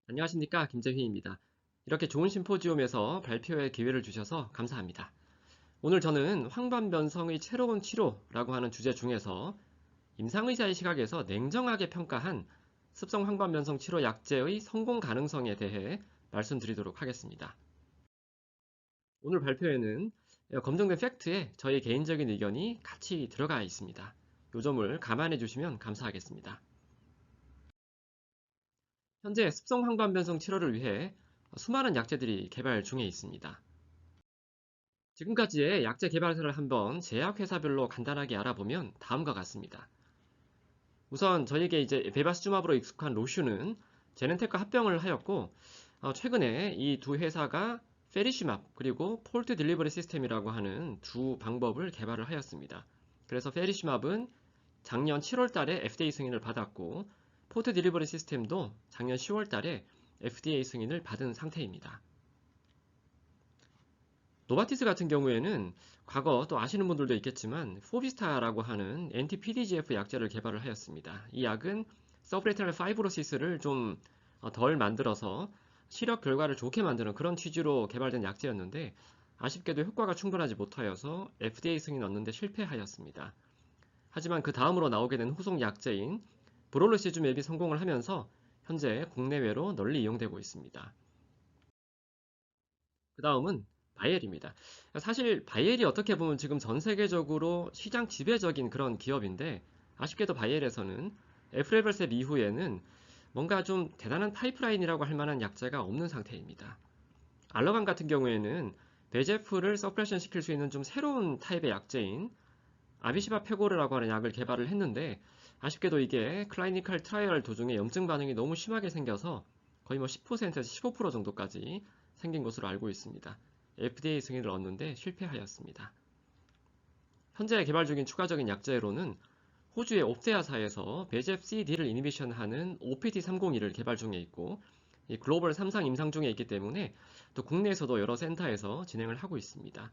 안녕하십니까, 김재휘입니다. 이렇게 좋은 심포지움에서 발표의 기회를 주셔서 감사합니다. 오늘 저는 황반변성의 새로운 치료라고 하는 주제 중에서 임상의사의 시각에서 냉정하게 평가한 습성 황반변성 치료 약제의 성공 가능성에 대해 말씀드리도록 하겠습니다. 오늘 발표에는 검증된 팩트에 저희 개인적인 의견이 같이 들어가 있습니다. 이 점을 감안해 주시면 감사하겠습니다. 현재 습성 황반변성 치료를 위해 수많은 약제들이 개발 중에 있습니다. 지금까지의 약제 개발사를 한번 제약회사별로 간단하게 알아보면 다음과 같습니다. 우선 저에게 이제 베바스주마브로 익숙한 로슈는 제넨텍과 합병을 하였고, 최근에 이 두 회사가 페리시맙 그리고 폴트 딜리버리 시스템이라고 하는 두 방법을 개발을 하였습니다. 그래서 페리시맙은 작년 7월 달에 FDA 승인을 받았고, 폴트 딜리버리 시스템도 작년 10월 달에 FDA 승인을 받은 상태입니다. 노바티스 같은 경우에는 과거 또 아시는 분들도 있겠지만 포비스타라고 하는 anti-PDGF 약제를 개발을 하였습니다. 이 약은 서브레티널 파이브로시스를 좀 덜 만들어서 시력 결과를 좋게 만드는 그런 취지로 개발된 약제였는데 아쉽게도 효과가 충분하지 못하여서 FDA 승인 얻는데 실패하였습니다. 하지만 그 다음으로 나오게 된 후속 약제인 브롤루시즈맵이 성공을 하면서 현재 국내외로 널리 이용되고 있습니다. 그 다음은 바이엘입니다. 사실 바이엘이 어떻게 보면 지금 전 세계적으로 시장 지배적인 그런 기업인데 아쉽게도 바이엘에서는 에프레벨셉 이후에는 뭔가 좀 대단한 파이프라인이라고 할 만한 약제가 없는 상태입니다. 알러간 같은 경우에는 베제프를 서프레션 시킬 수 있는 좀 새로운 타입의 약제인 아비시바 페고르라고 하는 약을 개발을 했는데 아쉽게도 이게 클라이니컬 트라이얼 도중에 염증 반응이 너무 심하게 생겨서 거의 뭐 10%에서 15% 정도까지 생긴 것으로 알고 있습니다. FDA 승인을 얻는데 실패하였습니다. 현재 개발 중인 추가적인 약제로는 호주의 옵테아사에서 베제프-CD를 이니비션하는 OPT301을 개발 중에 있고 이 글로벌 3상 임상 중에 있기 때문에 또 국내에서도 여러 센터에서 진행을 하고 있습니다.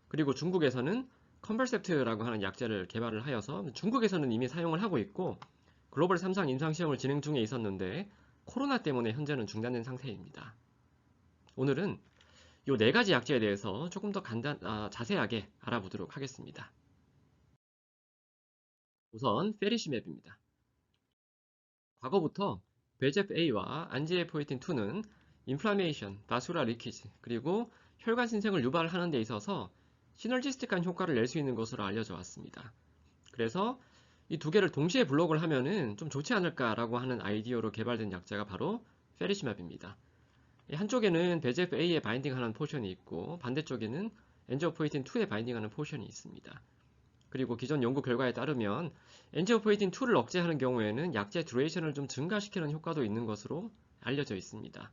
그리고 중국에서는 컨버셉트라고 하는 약제를 개발을 하여서 중국에서는 이미 사용을 하고 있고 글로벌 3상 임상 시험을 진행 중에 있었는데 코로나 때문에 현재는 중단된 상태입니다. 오늘은 이 네 가지 약제에 대해서 조금 더 자세하게 알아보도록 하겠습니다. 우선 페리시맵입니다. 과거부터 베제프-A와 안지에포이틴2는 인플라메이션, 바수라 리키지, 그리고 혈관 신생을 유발하는 데 있어서 시너지스틱한 효과를 낼 수 있는 것으로 알려져 왔습니다. 그래서 이 두 개를 동시에 블록을 하면은 좀 좋지 않을까라고 하는 아이디어로 개발된 약제가 바로 페리시맵입니다. 한쪽에는 베제프-A에 바인딩하는 포션이 있고 반대쪽에는 엔지오포이틴2에 바인딩하는 포션이 있습니다. 그리고 기존 연구 결과에 따르면 엔지오포이틴2를 억제하는 경우에는 약제 듀레이션을 좀 증가시키는 효과도 있는 것으로 알려져 있습니다.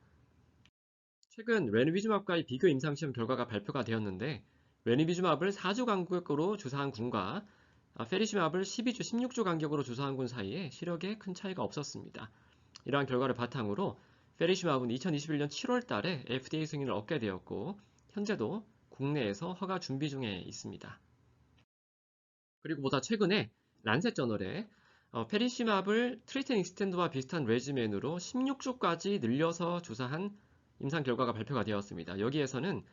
최근 레니비주맙과의 비교 임상시험 결과가 발표가 되었는데 레니비주맙을 4주 간격으로 주사한 군과 페리시맙을 12주, 16주 간격으로 주사한 군 사이에 시력에 큰 차이가 없었습니다. 이러한 결과를 바탕으로 페리시맙은 2021년 7월 달에 FDA 승인을 얻게 되었고 현재도 국내에서 허가 준비 중에 있습니다. 그리고 보다 최근에 란셋 저널에 페리시맙을 트리튼 익스텐드와 비슷한 레지멘으로 16주까지 늘려서 주사한 임상 결과가 발표가 되었습니다. 여기에서는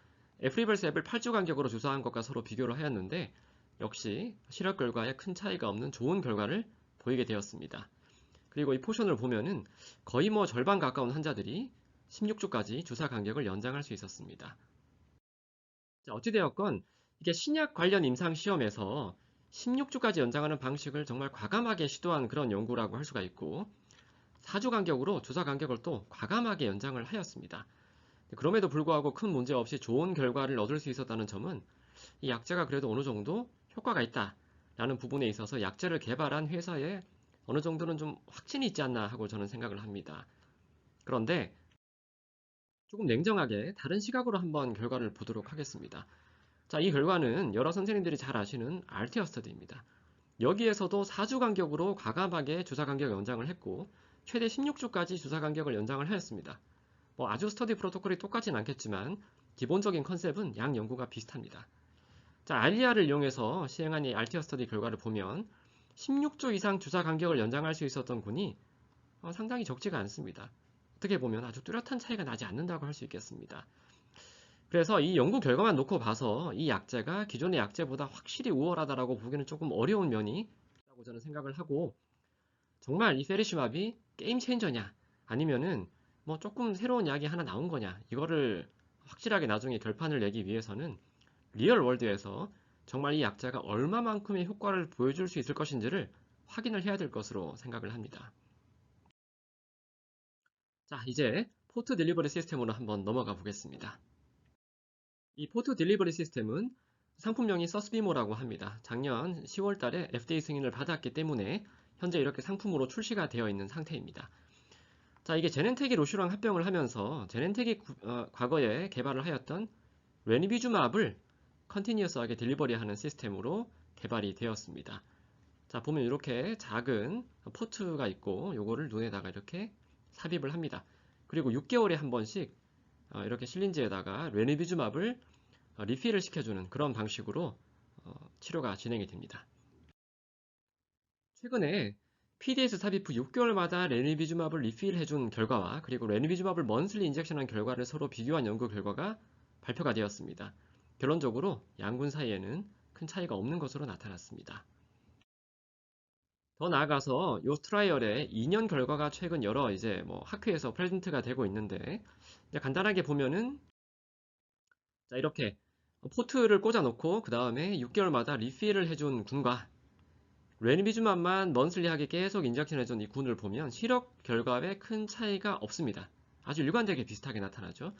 에프리벌셉을 8주 간격으로 주사한 것과 서로 비교를 하였는데 역시 시력 결과에 큰 차이가 없는 좋은 결과를 보이게 되었습니다. 그리고 이 포션을 보면은 거의 뭐 절반 가까운 환자들이 16주까지 주사 간격을 연장할 수 있었습니다. 자, 어찌되었건 이게 신약 관련 임상 시험에서 16주까지 연장하는 방식을 정말 과감하게 시도한 그런 연구라고 할 수가 있고 4주 간격으로 주사 간격을 또 과감하게 연장을 하였습니다. 그럼에도 불구하고 큰 문제 없이 좋은 결과를 얻을 수 있었다는 점은 이 약제가 그래도 어느 정도 효과가 있다라는 부분에 있어서 약제를 개발한 회사에 어느 정도는 좀 확신이 있지 않나 하고 저는 생각을 합니다. 그런데 조금 냉정하게 다른 시각으로 한번 결과를 보도록 하겠습니다. 자, 이 결과는 여러 선생님들이 잘 아시는 알테어 스터디입니다. 여기에서도 4주 간격으로 과감하게 주사 간격 연장을 했고 최대 16주까지 주사 간격을 연장을 하였습니다. 뭐 아주 스터디 프로토콜이 똑같진 않겠지만 기본적인 컨셉은 양 연구가 비슷합니다. 자, 알리아를 이용해서 시행한 이 알테어 스터디 결과를 보면 16주 이상 주사 간격을 연장할 수 있었던 군이 상당히 적지가 않습니다. 어떻게 보면 아주 뚜렷한 차이가 나지 않는다고 할 수 있겠습니다. 그래서 이 연구 결과만 놓고 봐서 이 약제가 기존의 약제보다 확실히 우월하다라고 보기는 조금 어려운 면이 있다고 저는 생각을 하고, 정말 이 페리시맙이 게임 체인저냐 아니면은 뭐 조금 새로운 약이 하나 나온 거냐, 이거를 확실하게 나중에 결판을 내기 위해서는 리얼 월드에서 정말 이 약자가 얼마만큼의 효과를 보여줄 수 있을 것인지를 확인을 해야 될 것으로 생각을 합니다. 자, 이제 포트 딜리버리 시스템으로 한번 넘어가 보겠습니다. 이 포트 딜리버리 시스템은 상품명이 서스비모라고 합니다. 작년 10월 달에 FDA 승인을 받았기 때문에 현재 이렇게 상품으로 출시가 되어 있는 상태입니다. 자, 이게 제넨텍이 로슈랑 합병을 하면서 제넨텍이 과거에 개발을 하였던 레니비주맙을 컨티니어스하게 딜리버리하는 시스템으로 개발이 되었습니다. 자, 보면 이렇게 작은 포트가 있고 요거를 눈에다가 이렇게 삽입을 합니다. 그리고 6개월에 한 번씩 이렇게 실린지에다가 레니비주맙을 리필을 시켜주는 그런 방식으로 치료가 진행이 됩니다. 최근에 PDS 삽입 후 6개월마다 레니비주맙을 리필해준 결과와 그리고 레니비주맙을 먼슬리 인젝션한 결과를 서로 비교한 연구 결과가 발표가 되었습니다. 결론적으로 양군 사이에는 큰 차이가 없는 것으로 나타났습니다. 더 나아가서 이 트라이얼의 2년 결과가 최근 여러 이제 뭐 학회에서 프레젠트가 되고 있는데, 간단하게 보면은 자, 이렇게 포트를 꽂아놓고 그 다음에 6개월마다 리필을 해준 군과 레니비주맙만 먼슬리하게 계속 인젝션 해준 이 군을 보면 시력 결과에 큰 차이가 없습니다. 아주 일관되게 비슷하게 나타나죠.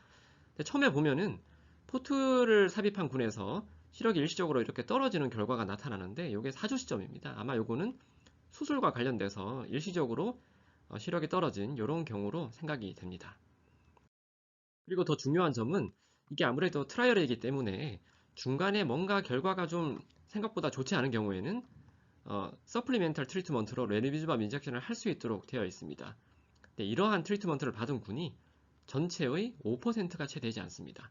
근데 처음에 보면은 포트를 삽입한 군에서 시력이 일시적으로 이렇게 떨어지는 결과가 나타나는데 이게 사주 시점입니다. 아마 요거는 수술과 관련돼서 일시적으로 시력이 떨어진 이런 경우로 생각이 됩니다. 그리고 더 중요한 점은 이게 아무래도 트라이얼이기 때문에 중간에 뭔가 결과가 좀 생각보다 좋지 않은 경우에는 서플리멘탈 트리트먼트로 레니비주맙 인젝션을 할 수 있도록 되어 있습니다. 근데 이러한 트리트먼트를 받은 군이 전체의 5%가 채 되지 않습니다.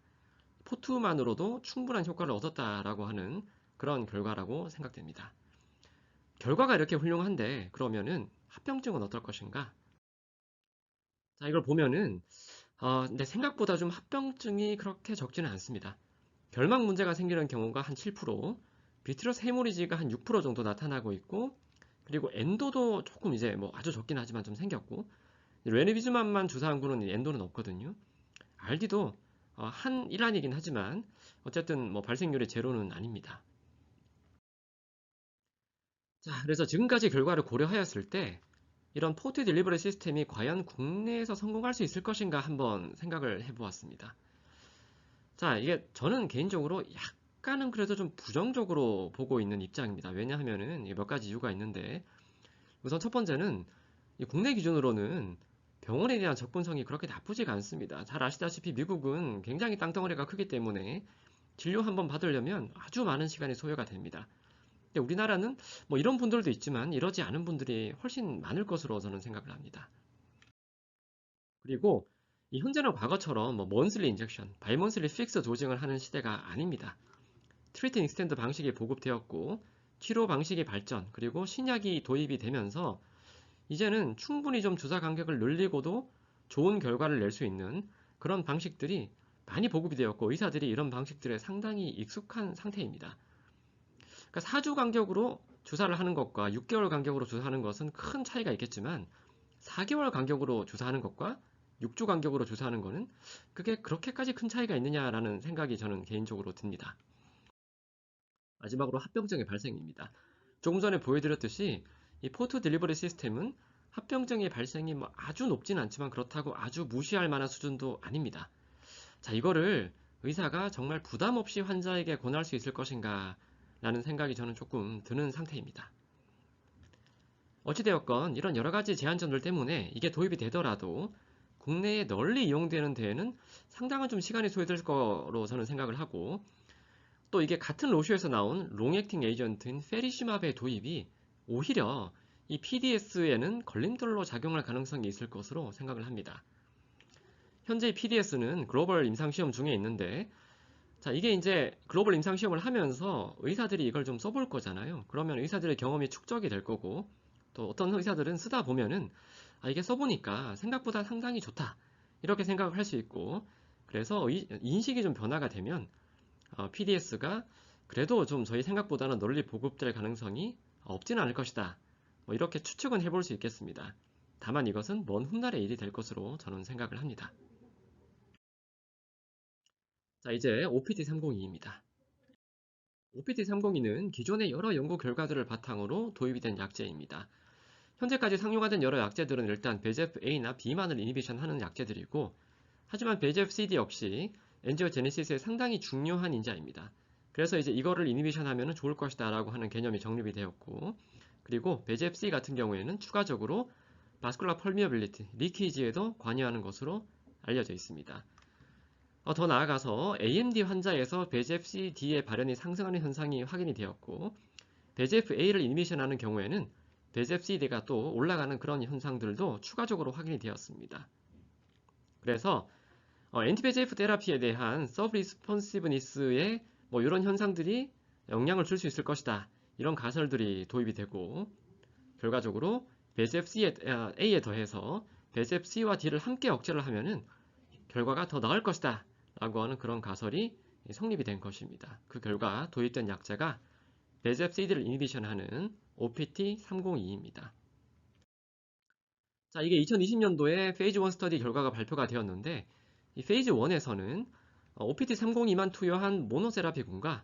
포트만으로도 충분한 효과를 얻었다라고 하는 그런 결과라고 생각됩니다. 결과가 이렇게 훌륭한데 그러면은 합병증은 어떨 것인가? 자, 이걸 보면은 근데 생각보다 좀 합병증이 그렇게 적지는 않습니다. 결막 문제가 생기는 경우가 한 7%, 비트러스 헤모리지가 한 6% 정도 나타나고 있고, 그리고 엔도도 조금 이제 뭐 아주 적긴 하지만 좀 생겼고, 레니비즈맘만 주사한 군은 엔도는 없거든요. RD도 한 일환이긴 하지만 어쨌든 뭐 발생률이 제로는 아닙니다. 자, 그래서 지금까지 결과를 고려하였을 때 이런 포트 딜리버리 시스템이 과연 국내에서 성공할 수 있을 것인가 한번 생각을 해보았습니다. 자, 이게 저는 개인적으로 약간은 그래도 좀 부정적으로 보고 있는 입장입니다. 왜냐하면은 몇 가지 이유가 있는데, 우선 첫 번째는 국내 기준으로는 병원에 대한 접근성이 그렇게 나쁘지가 않습니다. 잘 아시다시피 미국은 굉장히 땅덩어리가 크기 때문에 진료 한번 받으려면 아주 많은 시간이 소요가 됩니다. 근데 우리나라는 뭐 이런 분들도 있지만 이러지 않은 분들이 훨씬 많을 것으로 저는 생각을 합니다. 그리고 이 현재는 과거처럼 뭐 먼슬리 인젝션, 바이먼슬리 픽스 조징을 하는 시대가 아닙니다. 트리트 익스텐드 방식이 보급되었고 치료 방식이 발전, 그리고 신약이 도입이 되면서 이제는 충분히 좀 주사 간격을 늘리고도 좋은 결과를 낼 수 있는 그런 방식들이 많이 보급이 되었고 의사들이 이런 방식들에 상당히 익숙한 상태입니다. 그러니까 4주 간격으로 주사를 하는 것과 6개월 간격으로 주사하는 것은 큰 차이가 있겠지만 4개월 간격으로 주사하는 것과 6주 간격으로 주사하는 것은 그게 그렇게까지 큰 차이가 있느냐라는 생각이 저는 개인적으로 듭니다. 마지막으로 합병증의 발생입니다. 조금 전에 보여드렸듯이 이 포트 딜리버리 시스템은 합병증의 발생이 뭐 아주 높진 않지만 그렇다고 아주 무시할 만한 수준도 아닙니다. 자, 이거를 의사가 정말 부담 없이 환자에게 권할 수 있을 것인가 라는 생각이 저는 조금 드는 상태입니다. 어찌되었건 이런 여러 가지 제한점들 때문에 이게 도입이 되더라도 국내에 널리 이용되는 데에는 상당한 좀 시간이 소요될 거로 저는 생각을 하고, 또 이게 같은 로슈에서 나온 롱액팅 에이전트인 페리시맙의 도입이 오히려 이 PDS에는 걸림돌로 작용할 가능성이 있을 것으로 생각을 합니다. 현재 PDS는 글로벌 임상시험 중에 있는데, 자, 이게 이제 글로벌 임상시험을 하면서 의사들이 이걸 좀 써볼 거잖아요. 그러면 의사들의 경험이 축적이 될 거고, 또 어떤 의사들은 쓰다 보면은 이게 써보니까 생각보다 상당히 좋다. 이렇게 생각을 할 수 있고, 그래서 인식이 좀 변화가 되면 PDS가 그래도 좀 저희 생각보다는 널리 보급될 가능성이 없지는 않을 것이다. 뭐 이렇게 추측은 해볼 수 있겠습니다. 다만 이것은 먼 훗날의 일이 될 것으로 저는 생각을 합니다. 자, 이제 OPT302입니다. OPT302는 기존의 여러 연구 결과들을 바탕으로 도입이 된 약제입니다. 현재까지 상용화된 여러 약제들은 일단 VEGF-A나 B만을 이니비션하는 약제들이고, 하지만 VEGF-CD 역시 엔지오제네시스에 상당히 중요한 인자입니다. 그래서 이제 이거를 이니비션하면 좋을 것이다 라고 하는 개념이 정립이 되었고, 그리고 VEGF-C 같은 경우에는 추가적으로 바스쿨라 펄미어빌리티, 리키지에도 관여하는 것으로 알려져 있습니다. 더 나아가서 AMD 환자에서 VEGF-CD의 발현이 상승하는 현상이 확인이 되었고, VEGF-A를 이니비션하는 경우에는 VEGF-CD가 또 올라가는 그런 현상들도 추가적으로 확인이 되었습니다. 그래서 엔티VEGF 테라피에 대한 서브리스폰시브니스에 뭐 이런 현상들이 영향을 줄 수 있을 것이다. 이런 가설들이 도입이 되고, 결과적으로 VEGF-A에 더해서 VEGF-C와 D를 함께 억제를 하면은 결과가 더 나을 것이다. 라고 하는 그런 가설이 성립이 된 것입니다. 그 결과 도입된 약제가 VEGF-CD를 이니비션하는 OPT302입니다. 자, 이게 2020년도에 페이즈 1 스터디 결과가 발표가 되었는데, 이 페이즈 1에서는 OPT302만 투여한 모노세라피군과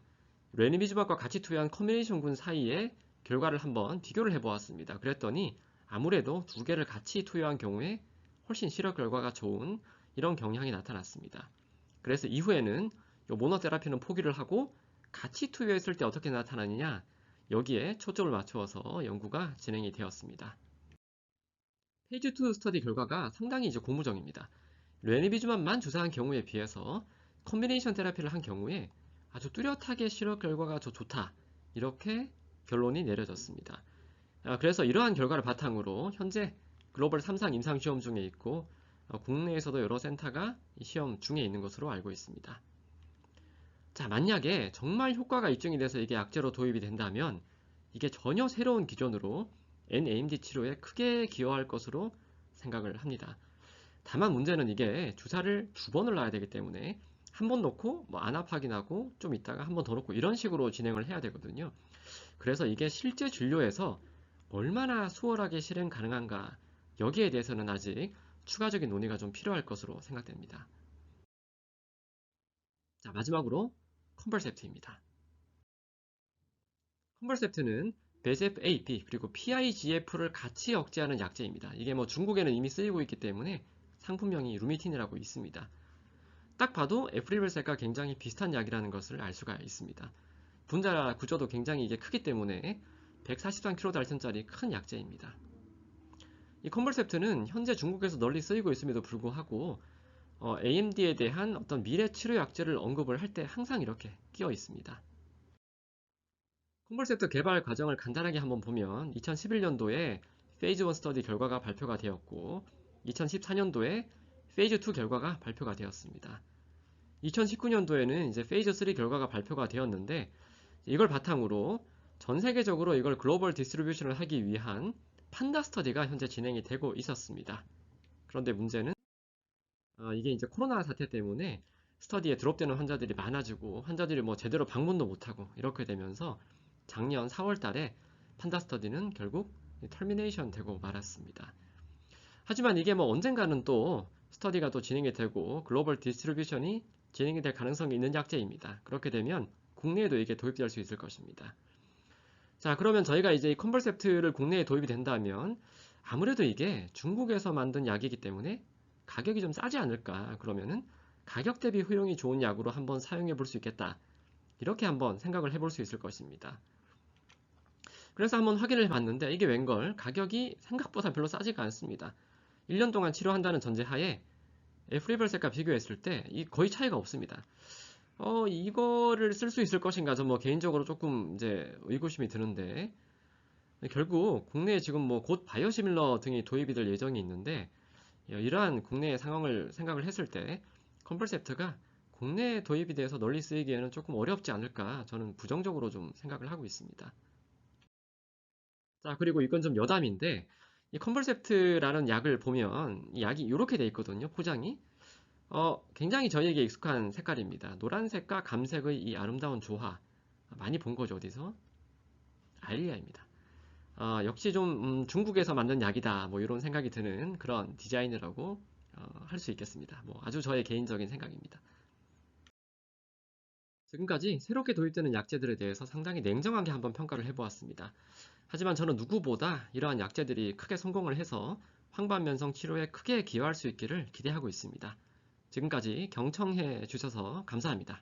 레니비즈막과 같이 투여한 컨비네이션군 사이의 결과를 한번 비교를 해보았습니다. 그랬더니 아무래도 두 개를 같이 투여한 경우에 훨씬 시력 결과가 좋은 이런 경향이 나타났습니다. 그래서 이후에는 이 모노테라피는 포기를 하고 같이 투여했을 때 어떻게 나타나느냐, 여기에 초점을 맞추어서 연구가 진행이 되었습니다. 페이지 2 스터디 결과가 상당히 이제 고무적입니다. 레니비즈만만 주사한 경우에 비해서 컨비네이션 테라피를 한 경우에 아주 뚜렷하게 시력 결과가 좋다. 이렇게 결론이 내려졌습니다. 그래서 이러한 결과를 바탕으로 현재 글로벌 3상 임상 시험 중에 있고, 국내에서도 여러 센터가 시험 중에 있는 것으로 알고 있습니다. 자, 만약에 정말 효과가 입증이 돼서 이게 약제로 도입이 된다면 이게 전혀 새로운 기존으로 NAMD 치료에 크게 기여할 것으로 생각을 합니다. 다만 문제는 이게 주사를 2번을 놔야 되기 때문에 한 번 놓고 뭐 안압 확인하고 좀 있다가 한 번 더 놓고 이런 식으로 진행을 해야 되거든요. 그래서 이게 실제 진료에서 얼마나 수월하게 실행 가능한가, 여기에 대해서는 아직 추가적인 논의가 좀 필요할 것으로 생각됩니다. 자, 마지막으로 컨버셉트입니다. 컨버셉트는 VEGF-A, B 그리고 PIGF를 같이 억제하는 약제입니다. 이게 뭐 중국에는 이미 쓰이고 있기 때문에 상품명이 루미틴이라고 있습니다. 딱 봐도 에프리벨색과 굉장히 비슷한 약이라는 것을 알 수가 있습니다. 분자 구조도 굉장히 이게 크기 때문에 143kD짜리 큰 약제입니다. 이 컨버셉트는 현재 중국에서 널리 쓰이고 있음에도 불구하고 AMD에 대한 어떤 미래 치료 약제를 언급을 할 때 항상 이렇게 끼어 있습니다. 컨버셉트 개발 과정을 간단하게 한번 보면 2011년도에 페이즈 1 스터디 결과가 발표가 되었고, 2014년도에 페이즈 2 결과가 발표가 되었습니다. 2019년도에는 이제 페이즈 3 결과가 발표가 되었는데, 이걸 바탕으로 전 세계적으로 이걸 글로벌 디스트리뷰션을 하기 위한 판다 스터디가 현재 진행이 되고 있었습니다. 그런데 문제는 이게 이제 코로나 사태 때문에 스터디에 드롭되는 환자들이 많아지고 환자들이 뭐 제대로 방문도 못하고 이렇게 되면서 작년 4월 달에 판다 스터디는 결국 터미네이션 되고 말았습니다. 하지만 이게 뭐 언젠가는 또 스터디가 또 진행이 되고 글로벌 디스트리뷰션이 진행이 될 가능성이 있는 약제입니다. 그렇게 되면 국내에도 이게 도입될 수 있을 것입니다. 자, 그러면 저희가 이제 이 컨버셉트를 국내에 도입이 된다면 아무래도 이게 중국에서 만든 약이기 때문에 가격이 좀 싸지 않을까. 그러면은 가격 대비 효용이 좋은 약으로 한번 사용해 볼 수 있겠다. 이렇게 한번 생각을 해볼 수 있을 것입니다. 그래서 한번 확인을 해봤는데 이게 웬걸 가격이 생각보다 별로 싸지가 않습니다. 1년 동안 치료한다는 전제하에 에프리벌셋과 비교했을 때 거의 차이가 없습니다. 이거를 쓸 수 있을 것인가 저 뭐 개인적으로 조금 이제 의구심이 드는데, 결국 국내에 지금 뭐 곧 바이오시밀러 등이 도입이 될 예정이 있는데, 이러한 국내의 상황을 생각을 했을 때 컨버셉트가 국내에 도입이 돼서 널리 쓰이기에는 조금 어렵지 않을까, 저는 부정적으로 좀 생각을 하고 있습니다. 자, 그리고 이건 좀 여담인데 이 컨벌셉트라는 약을 보면 이 약이 이렇게 돼 있거든요. 포장이. 굉장히 저희에게 익숙한 색깔입니다. 노란색과 감색의 이 아름다운 조화. 많이 본 거죠, 어디서? 아일리아입니다. 역시 좀 중국에서 만든 약이다. 뭐 이런 생각이 드는 그런 디자인이라고 할 수 있겠습니다. 뭐 아주 저의 개인적인 생각입니다. 지금까지 새롭게 도입되는 약제들에 대해서 상당히 냉정하게 한번 평가를 해보았습니다. 하지만 저는 누구보다 이러한 약제들이 크게 성공을 해서 황반면성 치료에 크게 기여할 수 있기를 기대하고 있습니다. 지금까지 경청해 주셔서 감사합니다.